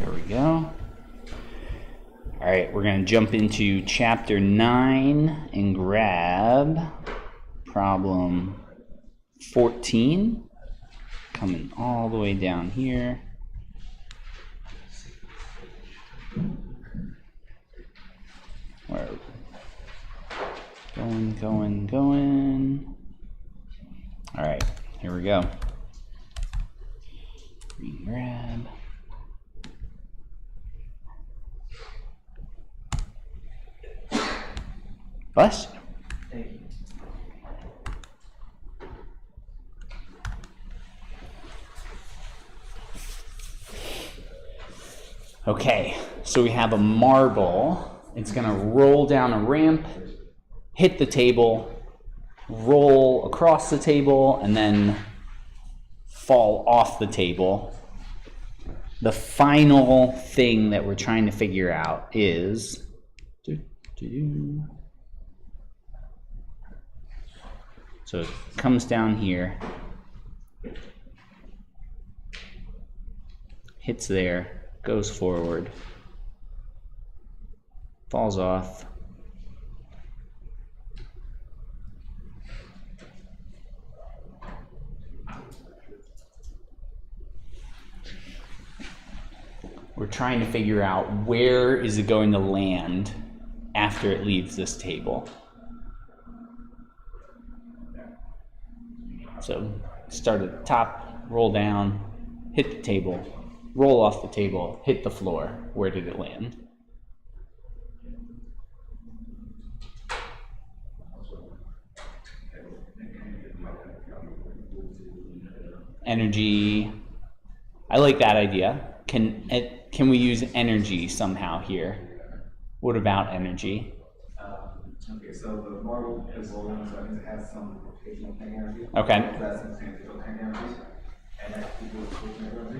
There we go. All right, we're going to jump into chapter 9 and grab problem 14, coming all the way down here. Where? Going. All right, here we go. Green grab. Bless you. Thank you. Okay, so we have a marble. It's going to roll down a ramp, hit the table, roll across the table, and then fall off the table. The final thing that we're trying to figure out is so it comes down here, hits there, goes forward, falls off, we're trying to figure out where is it going to land after it leaves this table. So start at the top, roll down, hit the table, roll off the table, hit the floor. Where did it land? Energy. I like that idea. Can we use energy somehow here? What about energy? Okay, so the marble is rolling, so that means it has some rotational kinetic energy. Okay. It has some tangential kinetic energy, and that equals kinetic energy.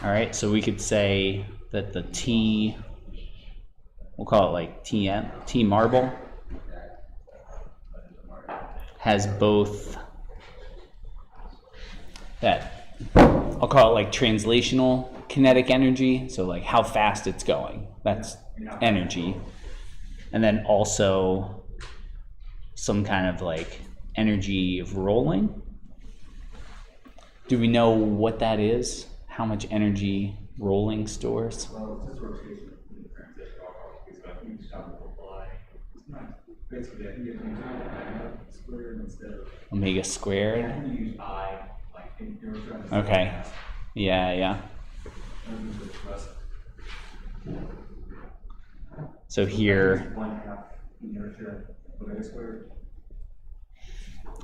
All right, so we could say that the T, we'll call it like T marble, has both that, I'll call it like translational kinetic energy, so like how fast it's going, that's energy, and then also some kind of like energy of rolling. Do we know what that is? How much energy rolling stores? Well, it's just rotation in the transition. So I think each time it will fly. It's not basically, I think it means omega squared instead of Omega squared? I think you use I, like in your Okay. Yeah. So here, 1/2 inertia omega squared.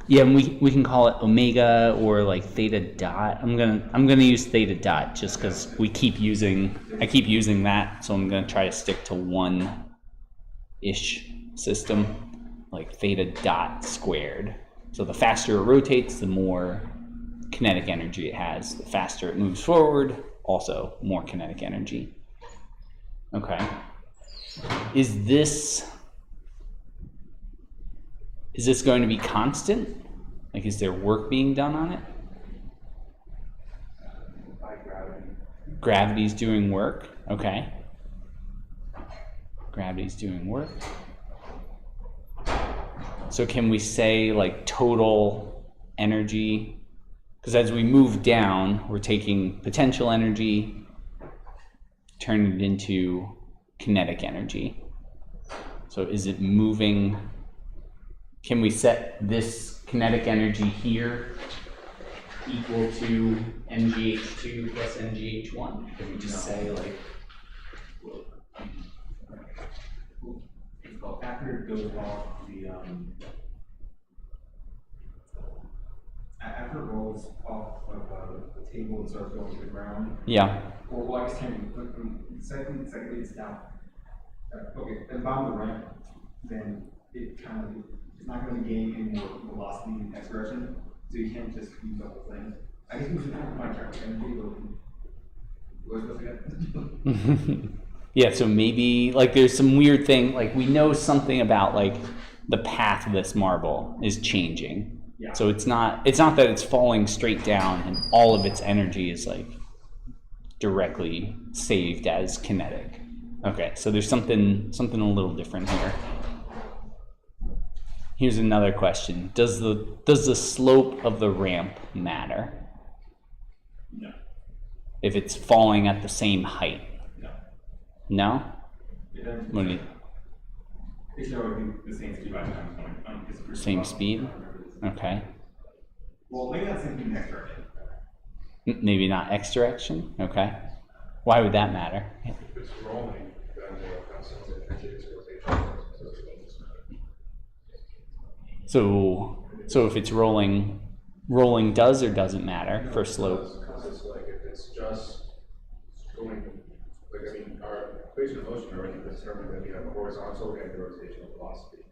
yeah, and we can call it omega or like theta dot. I'm gonna use theta dot just because I keep using that, so I'm gonna try to stick to one-ish system, like theta dot squared. So the faster it rotates, the more kinetic energy it has. The faster it moves forward, also more kinetic energy. Okay. Is this going to be constant? Like, is there work being done on it? By gravity. Gravity's doing work. Okay. Gravity's doing work. So can we say like total energy? Because as we move down, we're taking potential energy, turning it into kinetic energy. So is it moving? Can we set this kinetic energy here equal to MgH2 plus MgH1? Can we just say like, Well, after it goes off after it rolls off of the table and starts going to the ground. yeah, Or well, I guess second it's down. Okay, at the bottom of the ramp, then it's not going to gain any more velocity and acceleration, so you can't just use the whole thing. I guess we should have my track energy, but what's supposed to get? yeah. So maybe like there's some weird thing. Like we know something about like the path of this marble is changing. Yeah. So it's not that it's falling straight down and all of its energy is like directly saved as kinetic. Okay, so there's something a little different here. Here's another question. Does the slope of the ramp matter? No. If it's falling at the same height? No. No? It doesn't. What do you, It's already the same speed by the time it's going. same speed? Okay. Well, maybe that's in the next direction. Maybe not X direction? Okay. Why would that matter? If it's rolling, then they'll have some energy is rotation. So if it's rolling does or doesn't matter for slope? Because it's like if it's just going, like I mean, our equation of motion already determined that we have a horizontal and rotational velocity.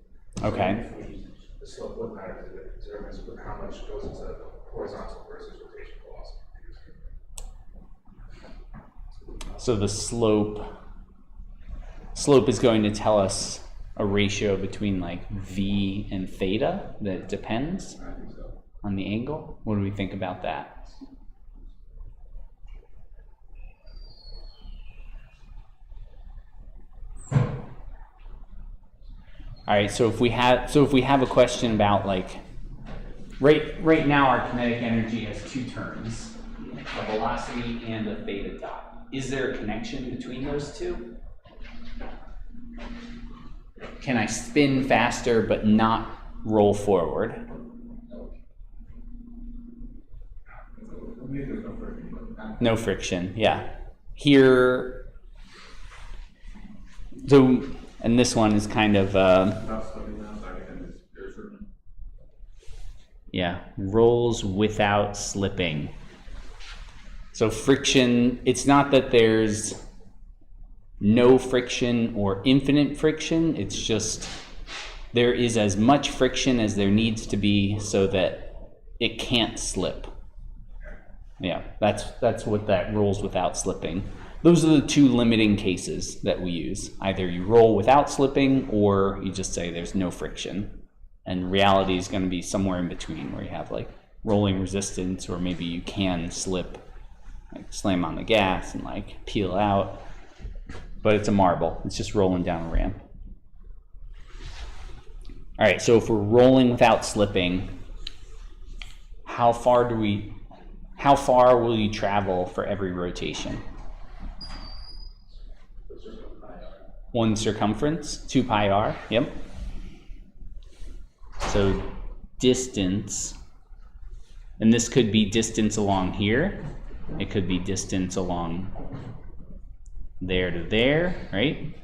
Okay. So if the slope would matter because it determines how much goes into the horizontal versus rotational velocity. So the slope is going to tell us a ratio between like V and theta that depends I think so. on the angle. What do we think about that? All right, so if we have a question about like right now our kinetic energy has two terms, a velocity and a theta dot. Is there a connection between those two? Can I spin faster but not roll forward? Maybe there's no friction, but No friction, yeah. Here, so, and this one is kind of, without slipping down, so I can there's certain. yeah, rolls without slipping. So friction, it's not that there's no friction or infinite friction, it's just there is as much friction as there needs to be so that it can't slip. Yeah, that's what that rolls without slipping. Those are the two limiting cases that we use. Either you roll without slipping or you just say there's no friction. And reality is going to be somewhere in between where you have like rolling resistance, or maybe you can slip, like slam on the gas and like peel out. But it's a marble. It's just rolling down a ramp. All right, so if we're rolling without slipping, how far will you travel for every rotation? One circumference, 2 pi r, yep. So distance, and this could be distance along here. It could be distance along there to there, right?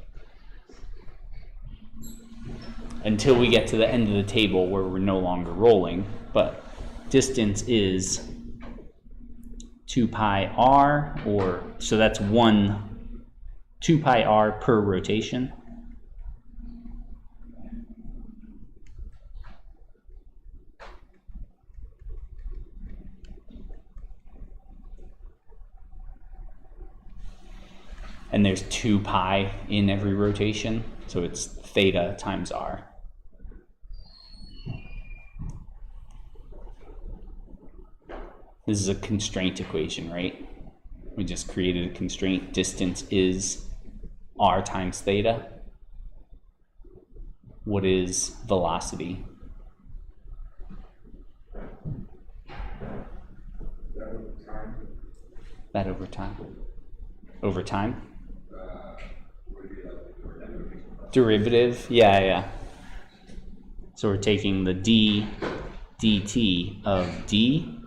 Until we get to the end of the table where we're no longer rolling, but distance is 2 pi r, or so that's 2 pi r per rotation. And there's 2 pi in every rotation, so it's theta times r. This is a constraint equation, right? We just created a constraint. Distance is r times theta. What is velocity? That over time. Over time? Derivative, yeah. So we're taking the d dt of d,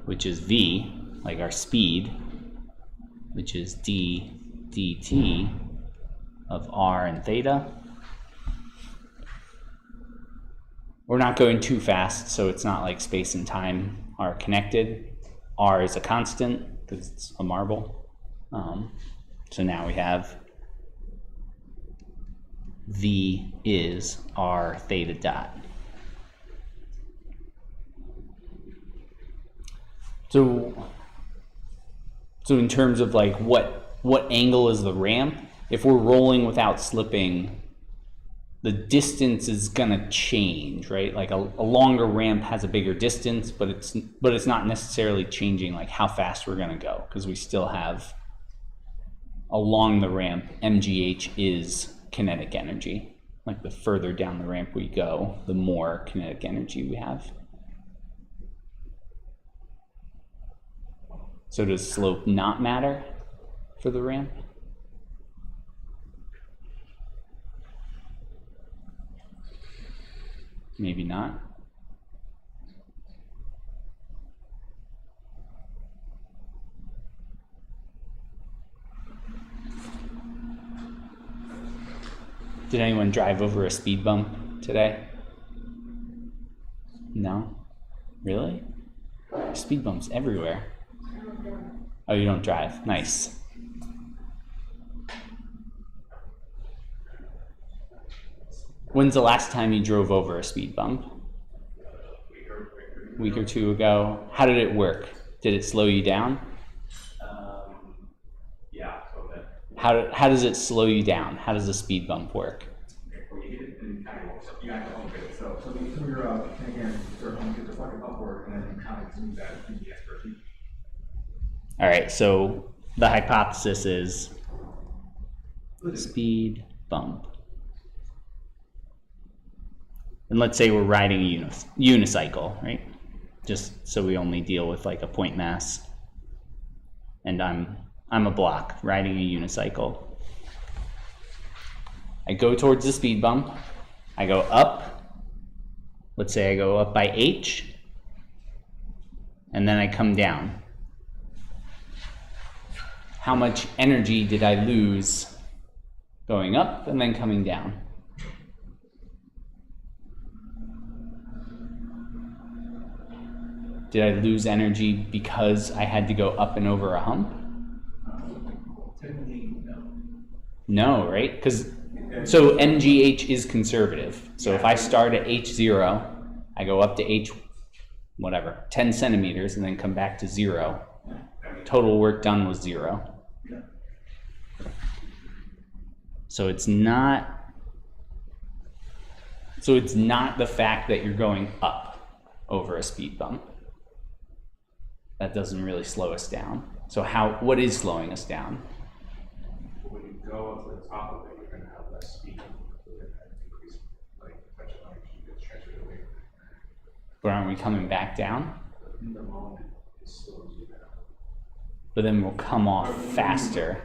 which is v, like our speed, which is d dt of r and theta. We're not going too fast, so it's not like space and time are connected. R is a constant because it's a marble. So now we have V is r theta dot. So in terms of like what angle is the ramp, if we're rolling without slipping, the distance is gonna change, right? Like a longer ramp has a bigger distance, but it's not necessarily changing like how fast we're gonna go, because we still have along the ramp, MGH is kinetic energy. Like the further down the ramp we go, the more kinetic energy we have. So does slope not matter for the ramp? Maybe not. Did anyone drive over a speed bump today? No? Really? Speed bumps everywhere. Oh, you don't drive. Nice. When's the last time you drove over a speed bump? A week or two ago. How did it work? Did it slow you down? Yeah, a little bit. How does it slow you down? How does a speed bump work? Well, you hit it and kind of, you have to hump it. So when you're and again, you're humping the fucking upward, and then you kind of do that in the expertise. All right, so the hypothesis is speed bump. And let's say we're riding a unicycle, right? Just so we only deal with like a point mass. And I'm a block riding a unicycle. I go towards the speed bump. I go up. Let's say I go up by H. And then I come down. How much energy did I lose going up and then coming down? Did I lose energy because I had to go up and over a hump? Technically, no. No, right? Because so MGH is conservative. So if I start at H0, I go up to H, whatever, 10 centimeters, and then come back to 0. Total work done was 0. So it's not the fact that you're going up over a speed bump. That doesn't really slow us down. So what is slowing us down? When you go up to the top of it, you're going to have less speed. So you're going to increase, like, potential energy gets transferred away. But aren't we coming back down? In the moment, it slows you down. But then we'll come off faster.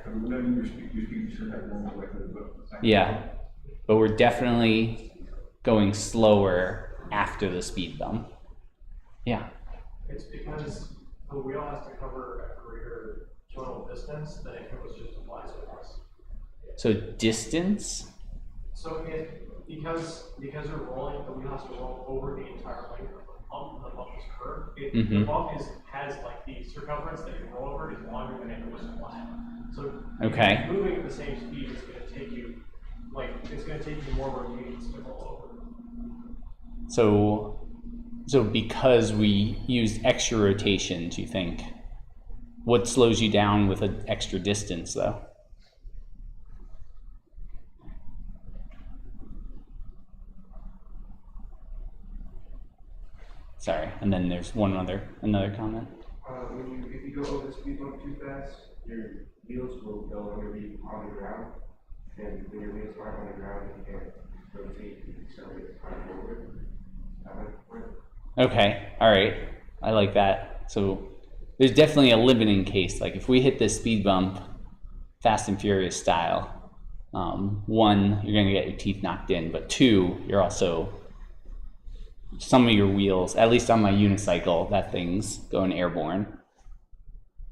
Yeah, but we're definitely going slower after the speed bump. Yeah. It's because the wheel has to cover a greater total distance than if it was just a flat surface. So distance? So because you're rolling, the wheel has to roll over the entire length of the pump, and the pump is curved. The pump has like the circumference that you roll over is longer than if it was flat. So Okay. moving at the same speed is going to take you, it's going to take you more rotations to roll over. So because we used extra rotations, you think, what slows you down with an extra distance though? Sorry, and then there's another comment. If you go over the speed bump too fast, your wheels will no longer be on the ground, and when your wheels aren't on the ground, you can't rotate and accelerate the car forward. Okay, all right, I like that. So there's definitely a limiting case. Like if we hit this speed bump, Fast and Furious style, one, you're gonna get your teeth knocked in, but two, you're also, some of your wheels, at least on my unicycle, that thing's going airborne.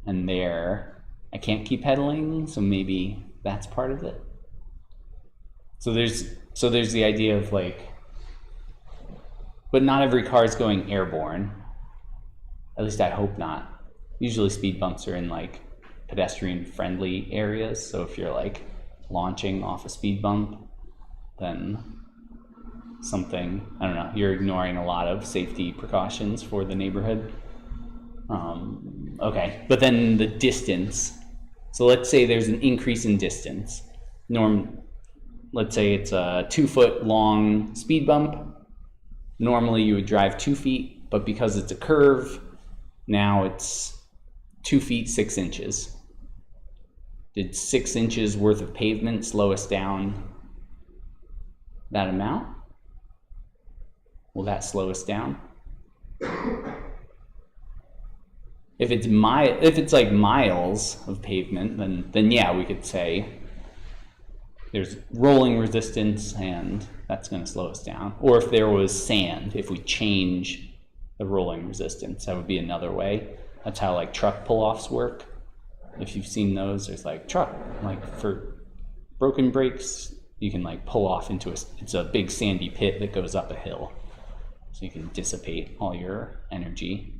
And there, I can't keep pedaling, so maybe that's part of it. So there's the idea of like, but not every car is going airborne. At least I hope not. Usually speed bumps are in like pedestrian friendly areas. So if you're like launching off a speed bump, then something, I don't know, you're ignoring a lot of safety precautions for the neighborhood. Okay, but then the distance. So let's say there's an increase in distance. let's say it's a 2 foot long speed bump. Normally you would drive 2 feet, but because it's a curve, now it's 2 feet 6 inches. Did 6 inches worth of pavement slow us down that amount? Will that slow us down? If it's like miles of pavement, then yeah, we could say there's rolling resistance and that's going to slow us down. Or if there was sand, if we change the rolling resistance, that would be another way. That's how like truck pull-offs work. If you've seen those, there's like truck, like for broken brakes, you can like pull off into it's a big sandy pit that goes up a hill. So you can dissipate all your energy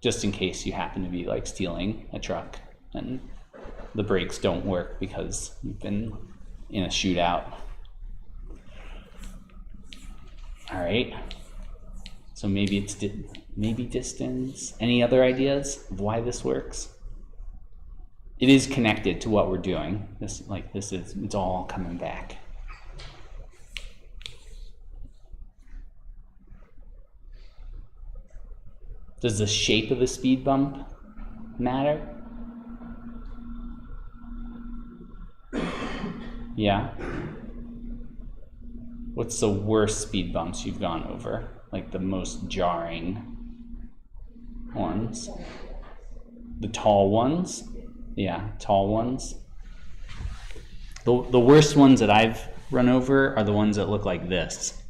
just in case you happen to be like stealing a truck and the brakes don't work because you've been in a shootout. All right. So maybe it's maybe distance. Any other ideas of why this works? It is connected to what we're doing. It's all coming back. Does the shape of the speed bump matter? Yeah. What's the worst speed bumps you've gone over? Like the most jarring ones? The tall ones? Yeah, tall ones. The worst ones that I've run over are the ones that look like this.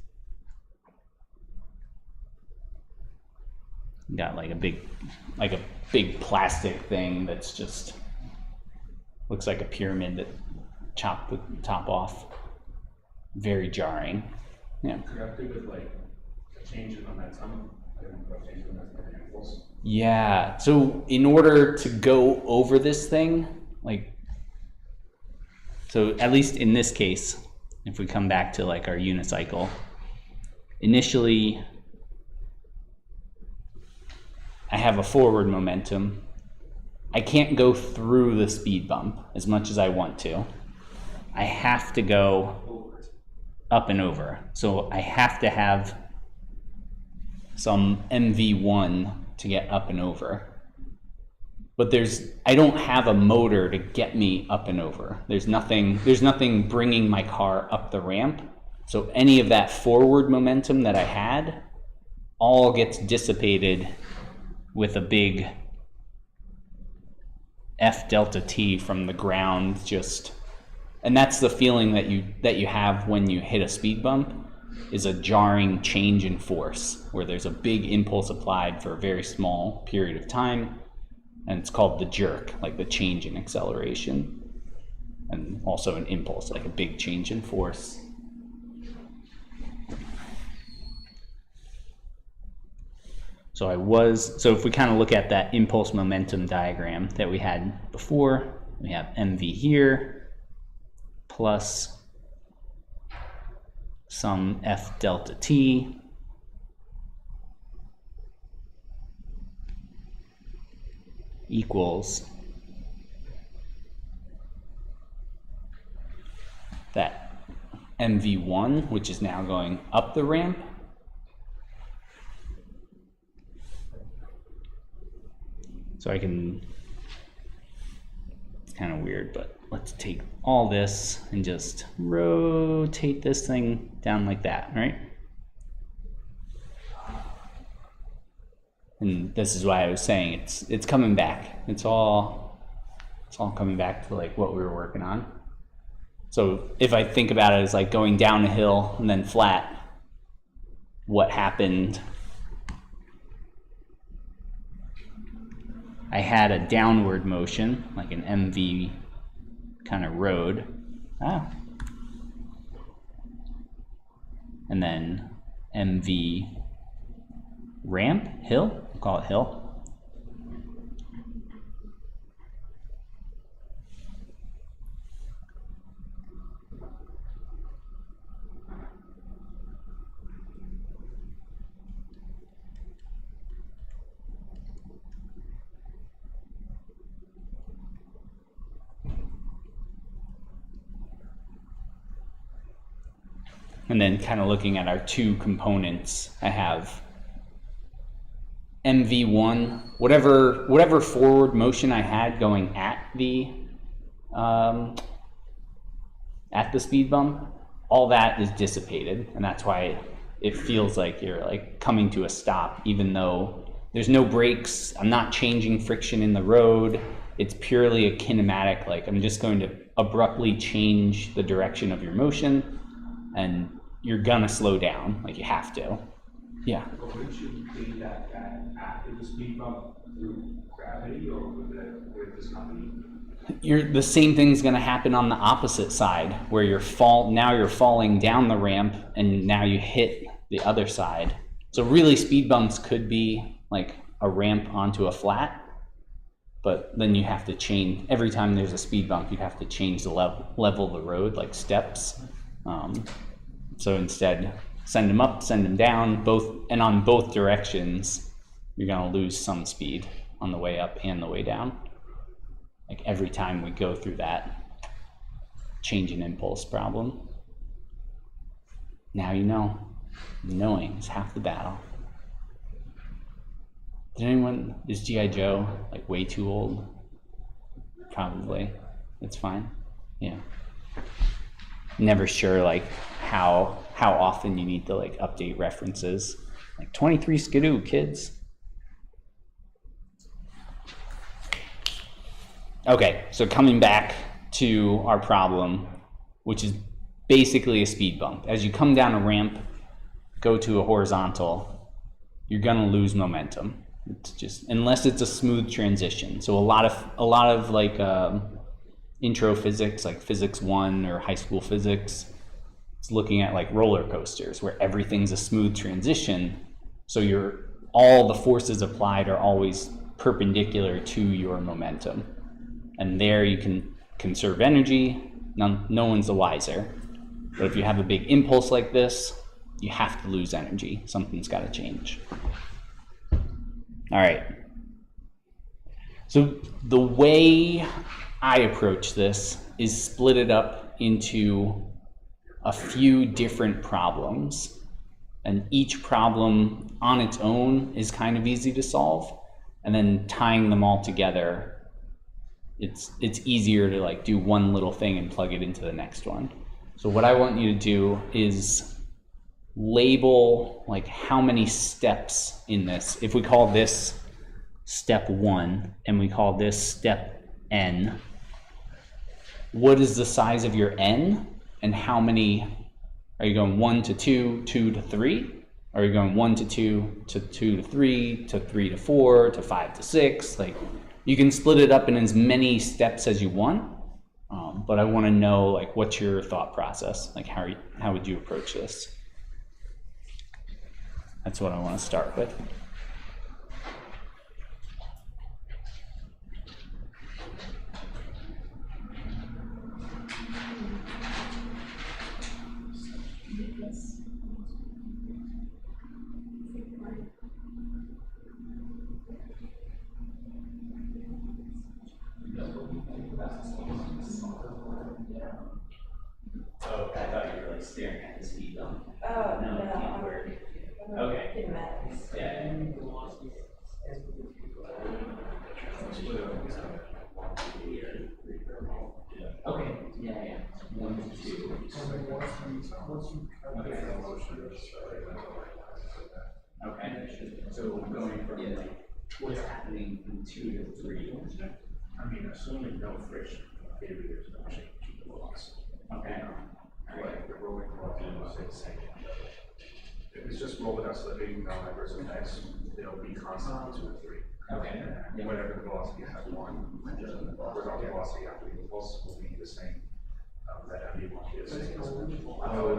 Got like a big plastic thing that's just looks like a pyramid that chopped the top off. Very jarring. Yeah. You have to do with like a change in momentum. Yeah. So in order to go over this thing, so at least in this case, if we come back to like our unicycle, initially I have a forward momentum. I can't go through the speed bump as much as I want to. I have to go up and over. So I have to have some MV1 to get up and over. But I don't have a motor to get me up and over. There's nothing bringing my car up the ramp. So any of that forward momentum that I had all gets dissipated with a big F delta T from the ground, and that's the feeling that you have when you hit a speed bump, is a jarring change in force where there's a big impulse applied for a very small period of time, and it's called the jerk, like the change in acceleration, and also an impulse, like a big change in force. So if we kind of look at that impulse momentum diagram that we had before, we have MV here plus some F delta T equals that MV1, which is now going up the ramp, so it's kind of weird, but let's take all this and just rotate this thing down like that, right? And this is why I was saying it's coming back. It's all coming back to like what we were working on. So if I think about it as like going down a hill and then flat, what happened? I had a downward motion, like an MV kind of road. And then MV ramp, hill, we'll call it hill. And then kind of looking at our two components, I have MV1, whatever forward motion I had going at the speed bump, all that is dissipated, and that's why it feels like you're like coming to a stop, even though there's no brakes. I'm not changing friction in the road. It's purely a kinematic, like I'm just going to abruptly change the direction of your motion, and you're gonna slow down, like you have to. Yeah. But wouldn't you leave that after the speed bump through gravity, or with this company? The same thing's going to happen on the opposite side, where you're falling down the ramp, and now you hit the other side. So really, speed bumps could be like a ramp onto a flat, but then you have to change every time there's a speed bump. You have to change the level of the road, like steps. So instead, send them up, send them down, and on both directions, you're going to lose some speed on the way up and the way down. Like every time we go through that change in impulse problem. Now you know. Knowing is half the battle. Is G.I. Joe like way too old? Probably. It's fine. Yeah. Never sure like how often you need to like update references. Like 23 Skidoo, kids. Okay, so coming back to our problem, which is basically a speed bump. As you come down a ramp, go to a horizontal, you're gonna lose momentum. It's just, unless it's a smooth transition. So a lot of like intro physics, like physics 1 or high school physics, it's looking at like roller coasters where everything's a smooth transition. So all the forces applied are always perpendicular to your momentum. And there you can conserve energy, no one's the wiser. But if you have a big impulse like this, you have to lose energy. Something's got to change. All right. So the way I approach this is split it up into a few different problems. And each problem on its own is kind of easy to solve. And then tying them all together, it's easier to like do one little thing and plug it into the next one. So what I want you to do is label like how many steps in this. If we call this step 1 and we call this step n, what is the size of your n, and how many are you going? 1 to 2, 2 to 3? Or are you going 1 to 2 to 2 to 3 to 3 to 4 to 5 to 6? Like, you can split it up in as many steps as you want, but I want to know like what's your thought process? Like how would you approach this? That's what I want to start with. Oh, I thought you were like staring at the speed bump. Oh, No, it can't work. Okay. Kinematics. Yeah. Okay. Yeah. 1 to 2. Okay. So going from like what's happening in 2 to 3. I mean, assuming no friction, maybe there's no change in the velocity. Okay. Like the rolling velocity is 6 seconds. If it's just rolling out slipping, no adverse effects, they'll be constant 2 or 3. Okay. And whatever the velocity is at 1, without the velocity after the impulse will be the same. That ME1 is. Oh,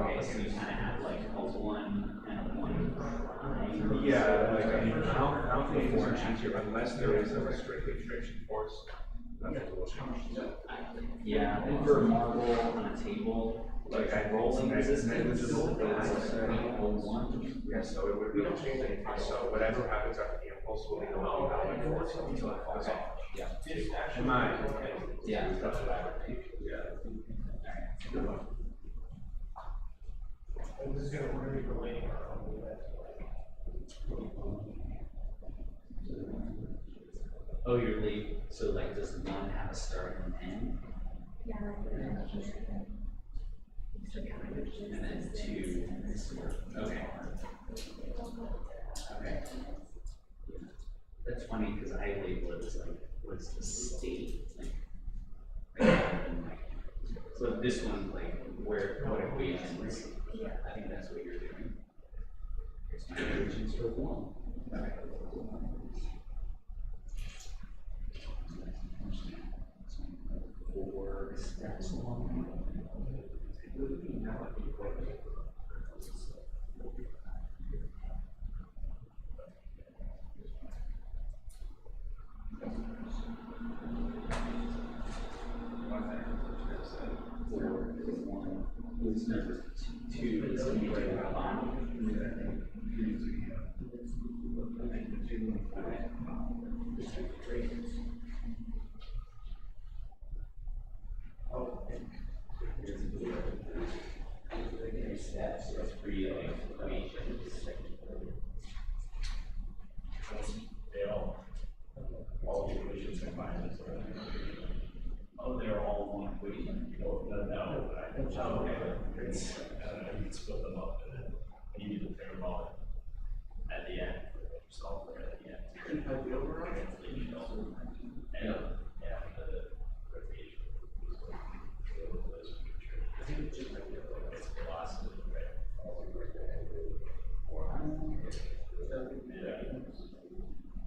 okay. So you kind of have like a 1 and a 1. Yeah, like I mean, I don't think it's going to change here unless there is a restricted friction force. That's what will change. Yeah, and for a marble on a table, Like I rolling resistance is negligible. 1. Yeah, so it would really change anything. So whatever happens after the impulse will be the one value force until it falls off. Yeah. In my Yeah. Yeah. Oh, you're late. So like, does one have a start and an end? Yeah, And then two. Okay. Okay. That's funny because I label it as like, what's the state? So this one's like, what equations? I think that's what you're doing. Here's my equations for one. Okay. Four steps long. Number two is going to be right at the bottom. Steps or three equations. They all the equations combined. Oh, they're all one equation. No, I think so. Okay. It's, you can split them up and then you do the parabolic at the end. Solve for it at the end. Have the override? And, yeah, the rotation. I think it's just like it's velocity, right? Yeah.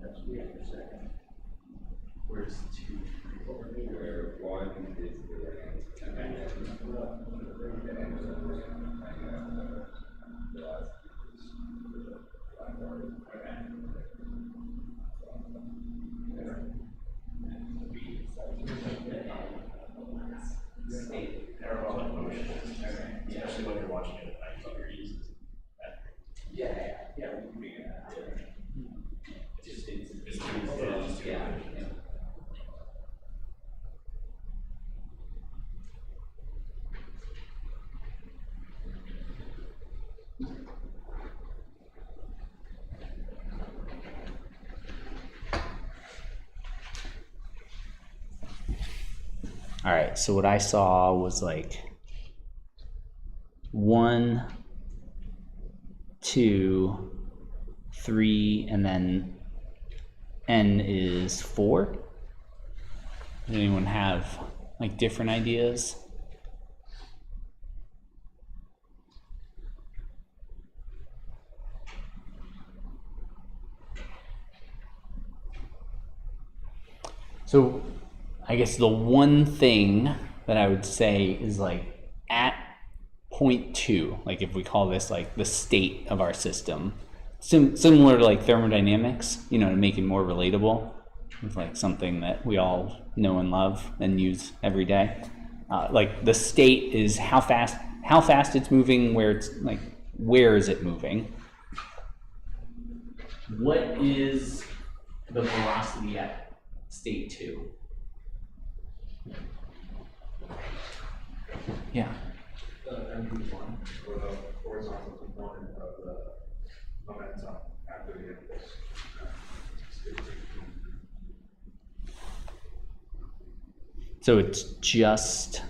That's weird for a second. Where's two? Where one is the Parabolic motion, especially when you're watching it at 90 degrees. Yeah, we can figure that out. It's Yeah. All right, so what I saw was like 1, 2, 3, and then n is 4. Does anyone have like different ideas? So I guess the one thing that I would say is like at point 2, like if we call this like the state of our system, similar to like thermodynamics, you know, to make it more relatable, it's like something that we all know and love and use every day. Like the state is how fast it's moving, where it's like, where is it moving? What is the velocity at state 2? Yeah. The ME1, or the horizontal component of the momentum after the impulse. So it's just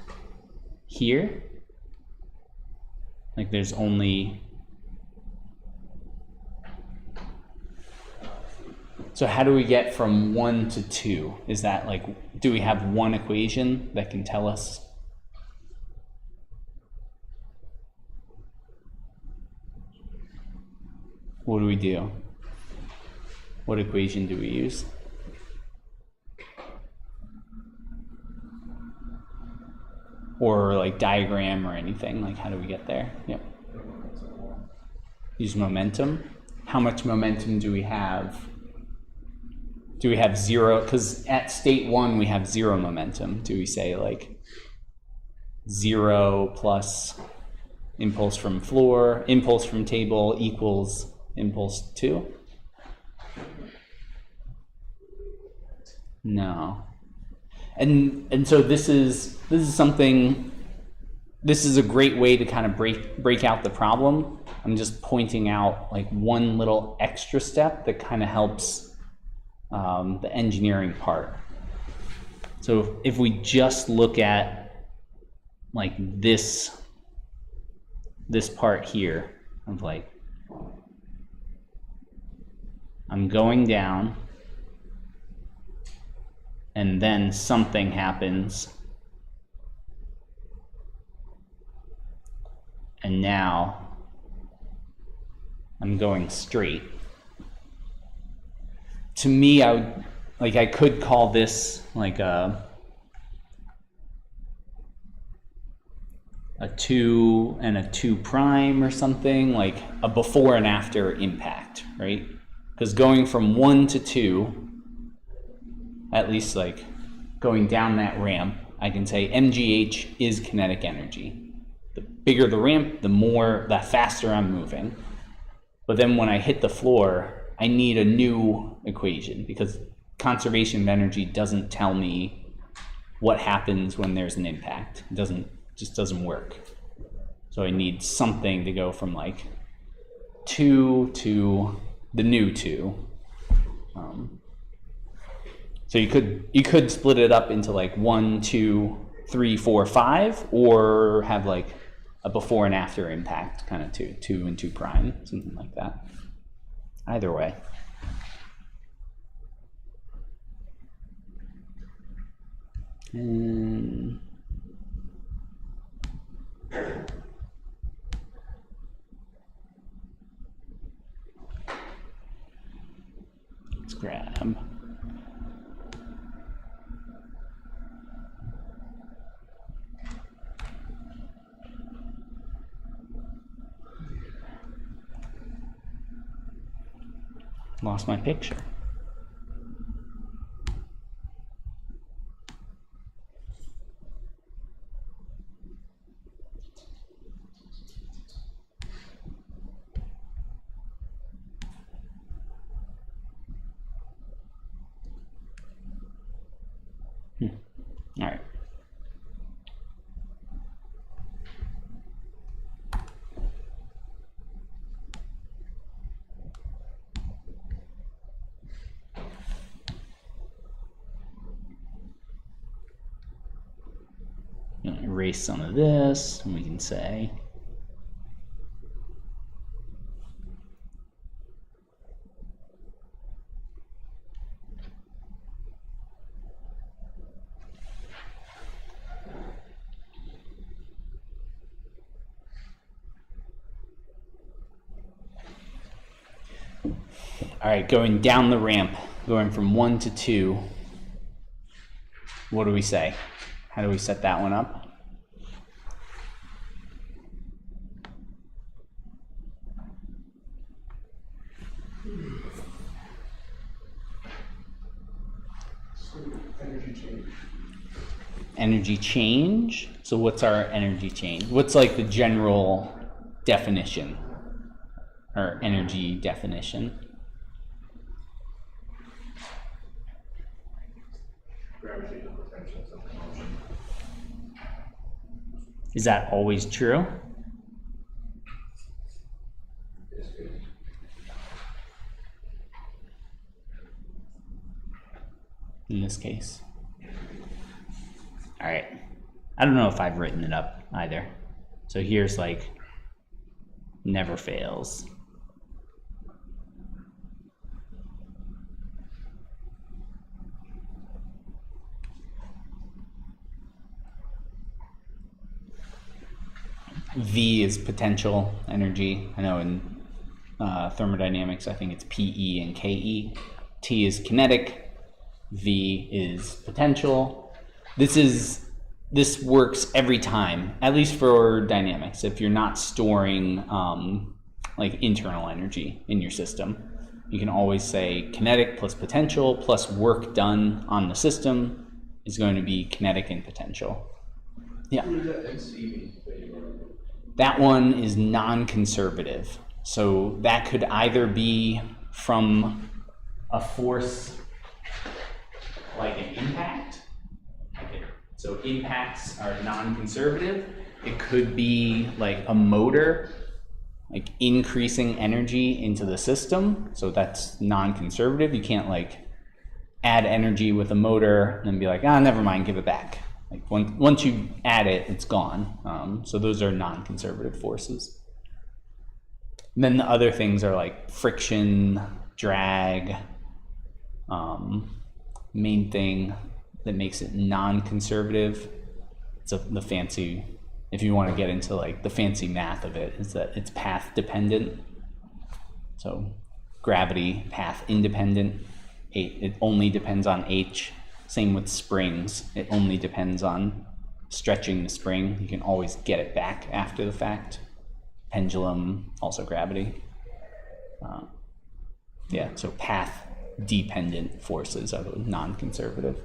here? Like there's only... So how do we get from 1 to 2? Is that like, do we have one equation that can tell us? What do we do? What equation do we use? Or like diagram or anything, like how do we get there? Yep. Use momentum. How much momentum do we have? Do we have 0? Because at state 1 we have 0 momentum. Do we say like 0 plus impulse from floor, impulse from table equals impulse 2? No. And so this is something, this is a great way to kind of break out the problem. I'm just pointing out like one little extra step that kind of helps the engineering part. So if we just look at like this part here of like, I'm going down and then something happens and now I'm going straight. To me, I could call this like a 2 and a 2 prime or something, like a before and after impact, right? Because going from 1 to 2, at least like going down that ramp, I can say MGH is kinetic energy. The bigger the ramp, the faster I'm moving. But then when I hit the floor, I need a new equation because conservation of energy doesn't tell me what happens when there's an impact. It just doesn't work. So I need something to go from like 2 to the new 2. So you could split it up into like 1, 2, 3, 4, 5, or have like a before and after impact kind of 2 and 2 prime, something like that. Either way. And let's grab lost my picture. All right. I'm gonna erase some of this, and we can say all right, going down the ramp, going from 1 to 2, what do we say? How do we set that one up? Energy change. Energy change. So what's our energy change? What's like the general definition or energy definition? Gravitational potential, something else. Is that always true? It's good. In this case. All right. I don't know if I've written it up either. So here's like never fails. V is potential energy. I know in thermodynamics, I think it's PE and KE. T is kinetic. V is potential. This works every time, at least for dynamics. If you're not storing like internal energy in your system, you can always say kinetic plus potential plus work done on the system is going to be kinetic and potential. Yeah. What is that NCV that you wrote? That one is non-conservative. So that could either be from a force like an impact. So impacts are non-conservative. It could be like a motor, like increasing energy into the system. So that's non-conservative. You can't like add energy with a motor and then be like, ah, never mind, give it back. Like once you add it, it's gone. So those are non-conservative forces. And then the other things are like friction, drag. Main thing that makes it non-conservative, it's the fancy, if you want to get into like the fancy math of it, is that it's path dependent. So gravity, path independent. It only depends on H. Same with springs. It only depends on stretching the spring. You can always get it back after the fact. Pendulum, also gravity. Yeah, so path dependent forces are non-conservative.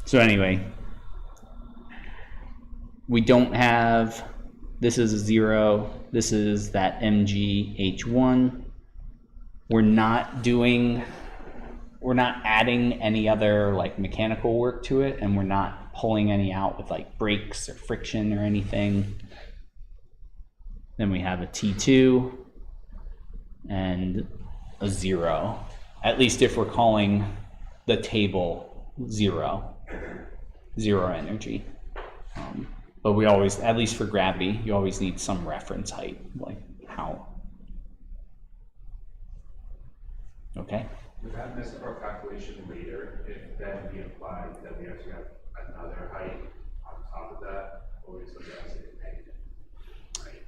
So anyway, we don't have, this is a 0, this is that MGH1. We're not adding any other like mechanical work to it, and we're not pulling any out with like brakes or friction or anything. Then we have a T2 and a 0, at least if we're calling the table 0 energy. But we always, at least for gravity, you always need some reference height, like how. Okay. Would that mess up our calculation later if then we applied that we actually have another height on top of that, or is it as a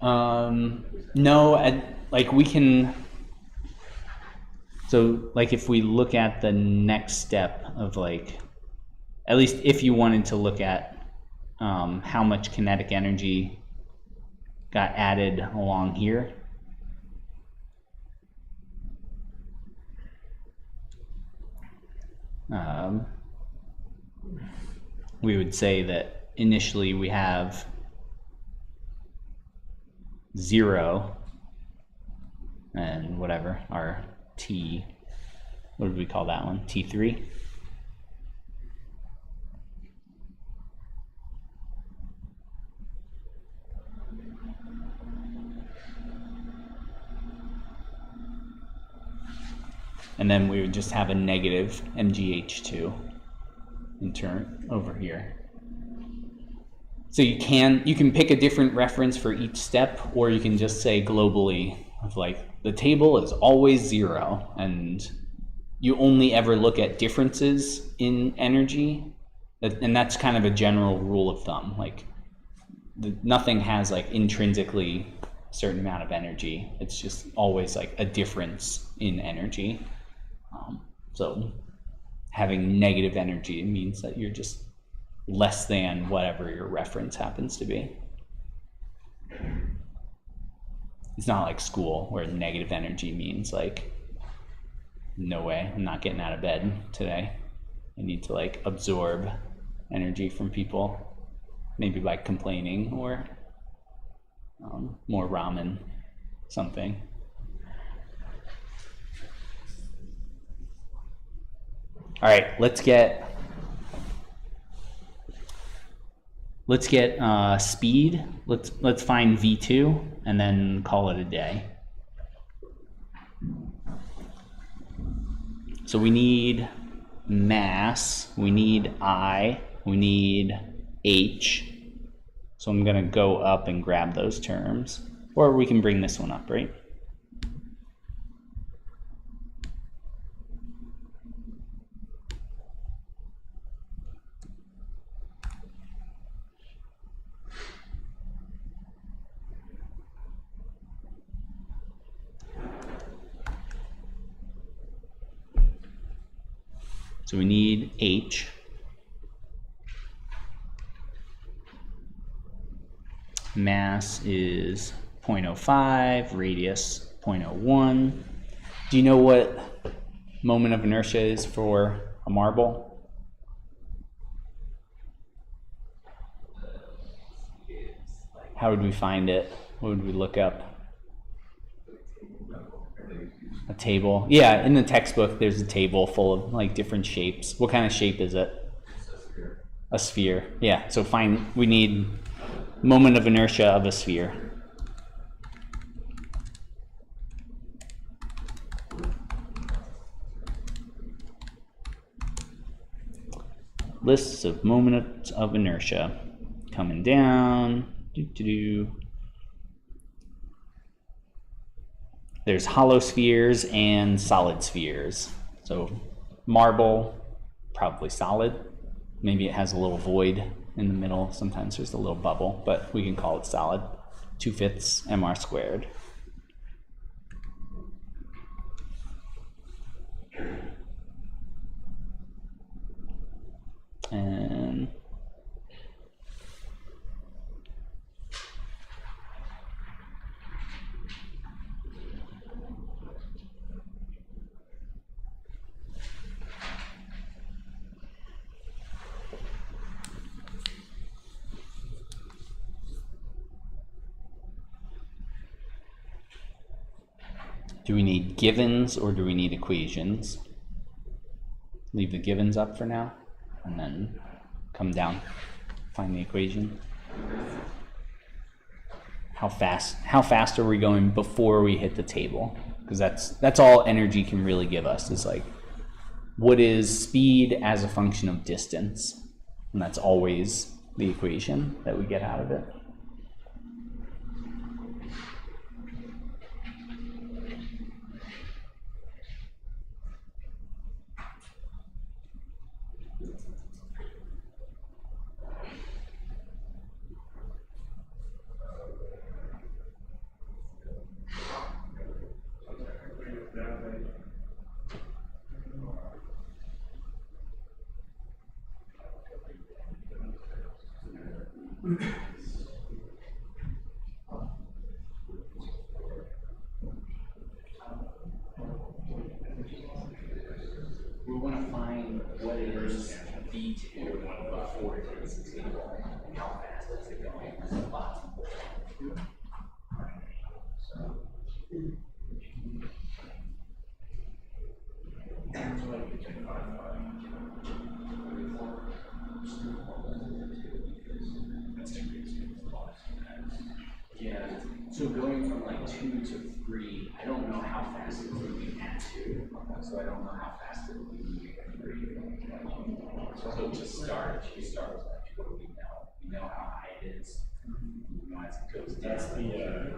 negative? No, like we can, so like if we look at the next step of like, at least if you wanted to look at how much kinetic energy got added along here. We would say that initially we have 0 and whatever, our T, what did we call that one? T3? And then we would just have a negative MGH2 in turn over here. So you can pick a different reference for each step, or you can just say globally of like the table is always 0 and you only ever look at differences in energy, and that's kind of a general rule of thumb. Like nothing has like intrinsically a certain amount of energy. It's just always like a difference in energy. So having negative energy means that you're just less than whatever your reference happens to be. It's not like school where negative energy means like, no way, I'm not getting out of bed today. I need to like absorb energy from people, maybe by complaining or more ramen, something. All right, let's get speed. Let's find V2 and then call it a day. So we need mass, we need I, we need H. So I'm gonna go up and grab those terms, or we can bring this one up, right? So we need H. Mass is 0.05, radius 0.01. Do you know what moment of inertia is for a marble? How would we find it? What would we look up? A table. Yeah, in the textbook there's a table full of like different shapes. What kind of shape is it? A sphere. Yeah, so we need moment of inertia of a sphere. Lists of moments of inertia. Coming down. There's hollow spheres and solid spheres. So marble, probably solid. Maybe it has a little void in the middle. Sometimes there's a little bubble, but we can call it solid. 2/5 mr squared. And do we need givens or do we need equations? Leave the givens up for now and then come down, find the equation. How fast are we going before we hit the table? Because that's all energy can really give us, is like, what is speed as a function of distance? And that's always the equation that we get out of it. We want to find what is V2 before it hits the table. How fast is it going? Yeah, so going from like 2 to 3, I don't know how fast it's moving at 2, so I don't know how fast it will be moving at 3. So to start with what we know. We know how high it is. We know as it goes down. That's the yeah.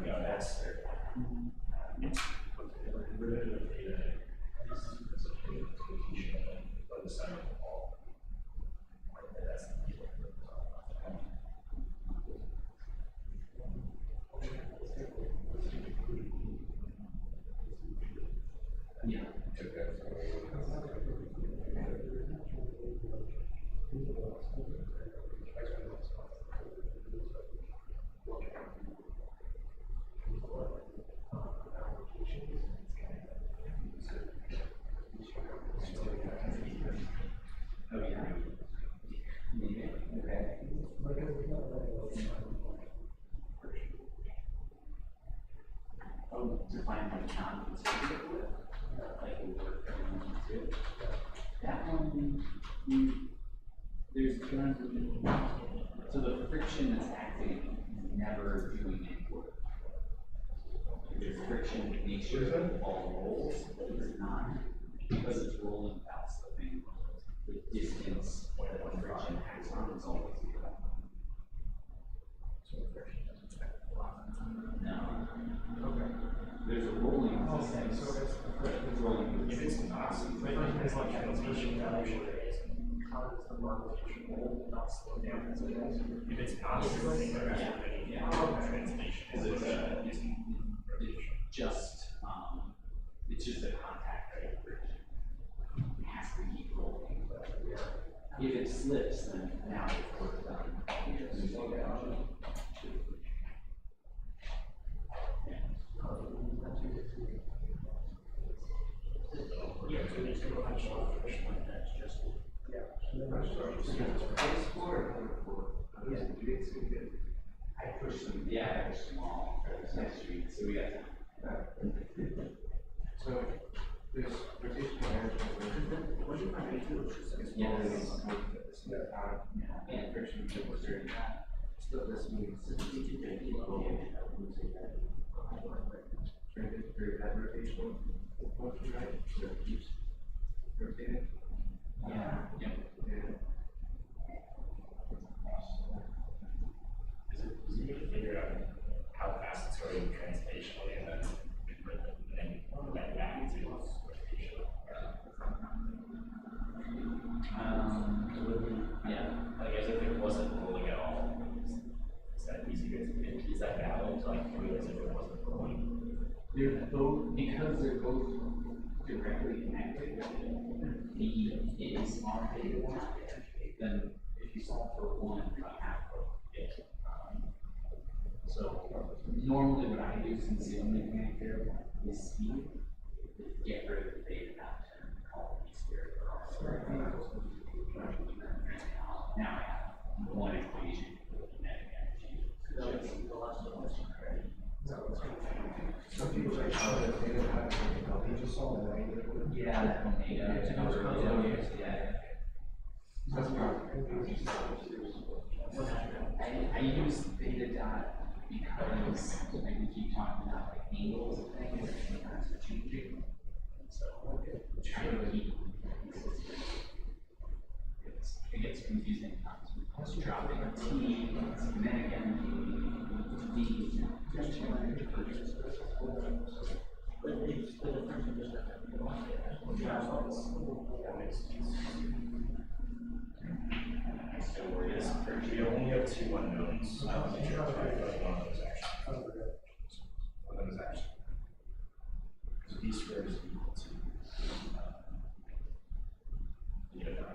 Oh yeah. Okay. Oh, to find my non-consecutive with, like we were going to do. That one, there's going to be, so the friction that's acting is never doing any work. There's friction in nature of all rolls, but it's not, because it's rolling past the thing, the distance that the friction acts on is always zero. No. Okay. There's a rolling distance. So it's rolling. If it's not, it's like transmission direction. How does the market not slow down as it is? If it's not slowing down, transmission is it's just a contact rate friction. It has to keep rolling. If it slips, then now it's work done. I pushed them, yeah, I pushed them all for this next street, so we got So there's rotational management. What do you find and friction was during that. So this means very bad rotational function, right? So it keeps rotating. yeah. And because they're both directly connected, V is our theta dot, then if you solve for one, you have it. So normally what I do, since the only connector is speed, is get rid of the theta dot and call it V squared for R. Now I have one equation for kinetic energy. Some people like, oh, the theta dot, they just solve that. Yeah, that omega. Yeah. That's probably. I use theta dot because like we keep talking about like angles and things, and sometimes they're changing. So try to keep consistent. It gets confusing sometimes. It's dropping a T, it's kinetic energy, D. We only have two unknowns. One of them is action. One of them is action. So V squared is equal to theta dot.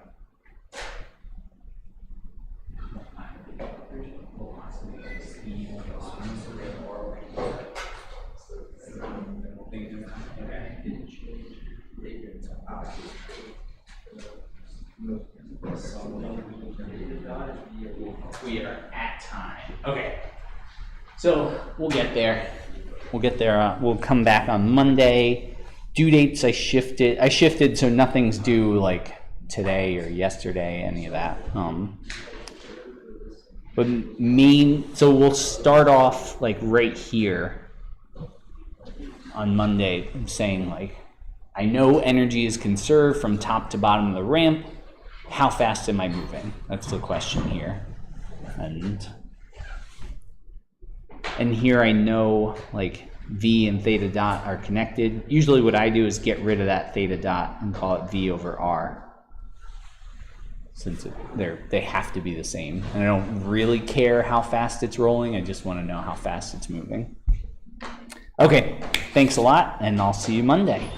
We are at time. Okay. So we'll get there. We'll get there. We'll come back on Monday. Due dates I shifted so nothing's due like today or yesterday, any of that. But so we'll start off like right here on Monday saying like, I know energy is conserved from top to bottom of the ramp. How fast am I moving? That's the question here. And here I know like V and theta dot are connected. Usually what I do is get rid of that theta dot and call it V over R. Since they have to be the same. And I don't really care how fast it's rolling, I just want to know how fast it's moving. Okay, thanks a lot, and I'll see you Monday.